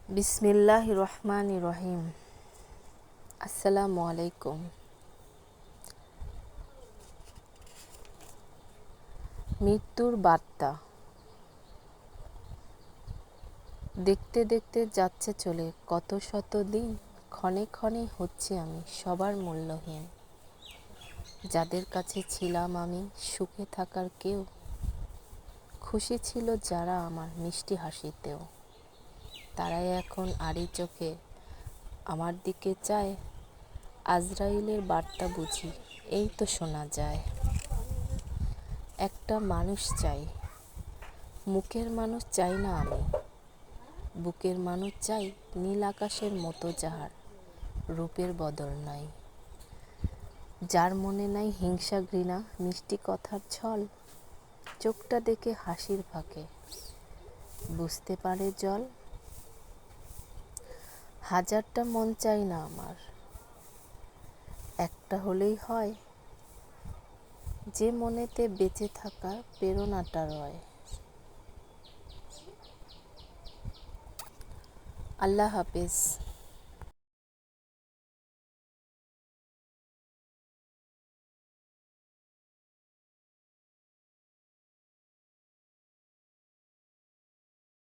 বিসমিল্লাহির রহমানির রহিম। আসসালামু আলাইকুম। মৃত্যুর বার্তা। দেখতে দেখতে যাচ্ছে চলে কত শত দিন, ক্ষণে ক্ষণে হচ্ছে আমি সবার মূল্যহীন। যাদের কাছে ছিলাম আমি সুখে থাকার কেউ, খুশি ছিল যারা আমার মিষ্টি হাসিতেও, তারাই এখন আড়ি চোখে আমার দিকে চায়। আজরাইলের বার্তা বুঝি এই তো শোনা যায়। একটা মানুষ চাই, মুখের মানুষ চাই না আমি, বুকের মানুষ চাই নীল আকাশের মতো, যাহার রূপের বদল নাই, যার মনে নাই হিংসা ঘৃণা মিষ্টি কথার ছল, চোখটা দেখে হাসির ফাঁকে বুঝতে পারে জল। হাজারটা মন চাই না আমার, একটা হলেই হয়, যে মনেতে বেঁচে থাকার প্রেরণাটা রয়। আল্লাহ হাফেজ।